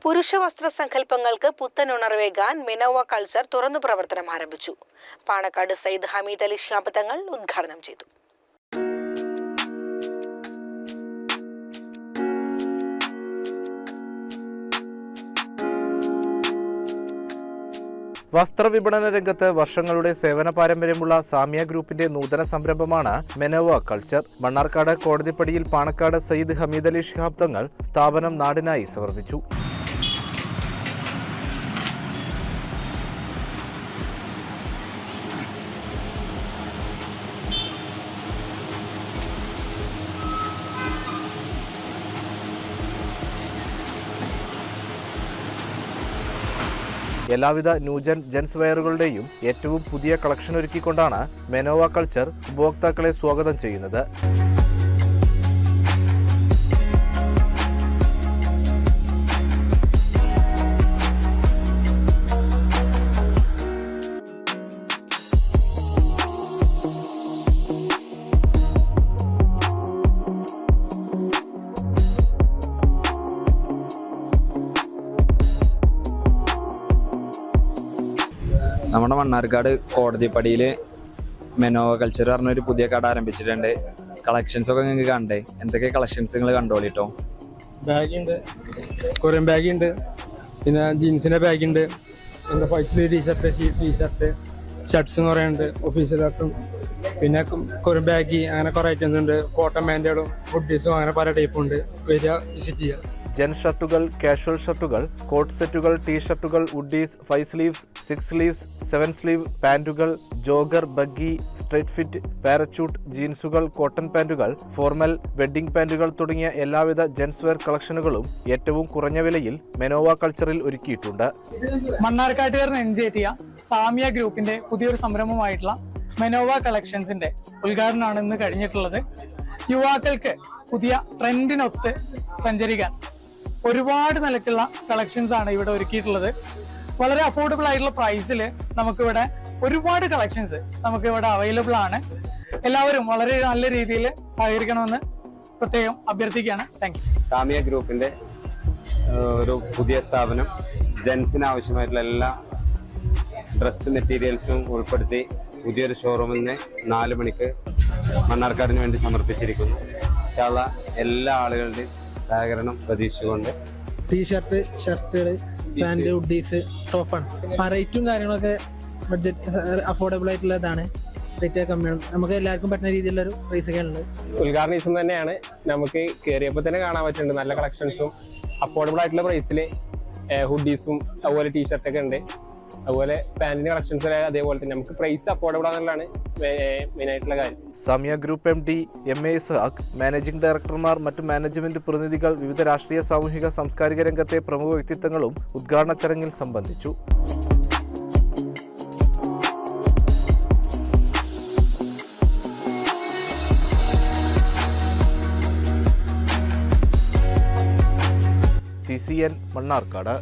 പുരുഷ വസ്ത്ര സങ്കല്പങ്ങൾക്ക് പുത്തൻ ഉണർവേകാൻ മെനോവ കൾച്ചർ തുറന്നു പ്രവർത്തനം ആരംഭിച്ചു. പാണക്കാട് സയ്യിദ് ഹമീദ് അലി ശിഹാബ് തങ്ങൾ ഉദ്ഘാടനം ചെയ്തു. വസ്ത്രവിപണന രംഗത്ത് വർഷങ്ങളുടെ സേവന പാരമ്പര്യമുള്ള സാമിയ ഗ്രൂപ്പിന്റെ നൂതന സംരംഭമാണ് മെനോവ കൾച്ചർ. മണ്ണാർക്കാട് കോടതിപ്പടിയിൽ പാണക്കാട് സയ്യിദ് ഹമീദ് അലി ശിഹാബ് തങ്ങൾ സ്ഥാപനം നാടിനായി സമർപ്പിച്ചു. എല്ലാവിധ ന്യൂജൻ ജെൻസ് വെയറുകളുടെയും ഏറ്റവും പുതിയ കളക്ഷൻ ഒരുക്കിക്കൊണ്ടാണ് മെനോവ കൾച്ചർ ഉപഭോക്താക്കളെ സ്വാഗതം ചെയ്യുന്നത്. നമ്മുടെ മണ്ണാർക്കാട് കോടതിപ്പടിയിൽ മെനോവ കൾച്ചർ പറഞ്ഞൊരു പുതിയ കട ആരംഭിച്ചിട്ടുണ്ട്. കളക്ഷൻസ് ഒക്കെ നിങ്ങൾക്ക് കണ്ടേ, എന്തൊക്കെ കളക്ഷൻസ് നിങ്ങൾ കണ്ടോളിട്ടോ. ബാഗുണ്ട്, കൊറിയൻ ബാഗുണ്ട്, പിന്നെ ജീൻസിൻ്റെ ബാഗുണ്ട്, എന്താ ഫൈസിൽ ടീഷർട്ട് ഷർട്ട്സ് എന്ന് പറയുന്നുണ്ട്, ഓഫീഷ്യൽ ഷർട്ടും, പിന്നെ കൊറിയൻ ബാഗ്, അങ്ങനെ കുറേ ഐറ്റംസ് ഉണ്ട്. കോട്ടൺ പാൻറ്റുകളും ഹുഡീസും അങ്ങനെ പല ടൈപ്പും ഉണ്ട്. വരിക വിസിറ്റ് ചെയ്യുക. ജെൻ ഷർട്ടുകൾ, കാഷ്വൽ ഷർട്ടുകൾ, കോട്ട് സെറ്റുകൾ, ടീ ഷർട്ടുകൾ, ഉഡീസ്, 5 സ്ലീവ്സ്, 6 സ്ലീവ്സ്, 7 സ്ലീവ് പാൻറ്റുകൾ, jogger, baggy, straight fit, parachute, ജീൻസുകൾ, കോട്ടൺ പാൻറ്റുകൾ, ഫോർമൽ, വെഡ്ഡിംഗ് പാൻറ്റുകൾ തുടങ്ങിയ എല്ലാവിധ ജെൻസ് വെയർ കളക്ഷനുകളും ഏറ്റവും കുറഞ്ഞ വിലയിൽ മെനോവ കൾച്ചറിൽ ഒരുക്കിയിട്ടുണ്ട്. മണ്ണാർക്കാട്ടുകാരൻ എൻജോയ് സാമിയ ഗ്രൂപ്പിന്റെ പുതിയൊരു സംരംഭമായിട്ടുള്ള മെനോവ കളക്ഷൻസിന്റെ ഉദ്ഘാടനമാണ് ഇന്ന് കഴിഞ്ഞിട്ടുള്ളത്. യുവാക്കൾക്ക് പുതിയ ട്രെൻഡിനൊത്ത് സഞ്ചരിക്കാൻ ഒരുപാട് നിലക്കുള്ള കളക്ഷൻസ് ആണ് ഇവിടെ ഒരുക്കിയിട്ടുള്ളത്. വളരെ അഫോർഡബിൾ ആയിട്ടുള്ള പ്രൈസിൽ നമുക്കിവിടെ ഒരുപാട് കളക്ഷൻസ് നമുക്കിവിടെ അവൈലബിൾ ആണ്. എല്ലാവരും വളരെ നല്ല രീതിയിൽ സഹകരിക്കണമെന്ന് പ്രത്യേകം അഭ്യർത്ഥിക്കുകയാണ്. Thank you. സാമിയ ഗ്രൂപ്പിന്റെ ഒരു പുതിയ സ്ഥാപനം ജെൻസിന് ആവശ്യമായിട്ടുള്ള എല്ലാ ഡ്രസ് മെറ്റീരിയൽസും ഉൾപ്പെടുത്തി പുതിയൊരു ഷോറൂമിന് 4 മണിക്ക് മണ്ണാർക്കാടിന് വേണ്ടി സമർപ്പിച്ചിരിക്കുന്നു. ഇൻഷാല്ലാ എല്ലാ ആളുകളുടെയും സഹകരണം പ്രതീക്ഷിച്ചുകൊണ്ട് ടീഷർട്ട്, ഷർട്ടുകൾ, പാൻറ്, ഹുഡീസ്, ടോപ്പാണ്. റേറ്റും കാര്യങ്ങളൊക്കെ ബഡ്ജറ്റ് അഫോർഡബിൾ ആയിട്ടുള്ളതാണ്. റേറ്റ് കമ്മിയാണ്. നമുക്ക് എല്ലാവർക്കും പറ്റുന്ന രീതിയിലുള്ളൊരു പ്രൈസൊക്കെ ഉള്ളത്. ഉദ്ഘാടന ദിവസം തന്നെയാണ് നമുക്ക് കയറിയപ്പോൾ തന്നെ കാണാൻ പറ്റുന്നുണ്ട്. നല്ല കളക്ഷൻസും അഫോർഡബിൾ ആയിട്ടുള്ള പ്രൈസിൽ ഹുഡീസും അതുപോലെ ടീഷർട്ടൊക്കെ ഉണ്ട്. അതുപോലെ പാന്റിന്റെ കളക്ഷൻസ് അതേപോലെ തന്നെ നമുക്ക് പ്രൈസ് അഫോർഡബിൾ ആണെന്നുള്ളതാണ് മെയിൻ ആയിട്ടുള്ള കാര്യം. Samiya group MD MA Ishaq, managing ഡയറക്ടർമാർ, മറ്റു മാനേജ്മെന്റ് പ്രതിനിധികൾ, വിവിധ രാഷ്ട്രീയ, സാമൂഹിക, സാംസ്കാരിക രംഗത്തെ പ്രമുഖ വ്യക്തിത്വങ്ങളും ഉദ്ഘാടന ചടങ്ങിൽ സംബന്ധിച്ചു. CCN മണ്ണാർക്കാട്.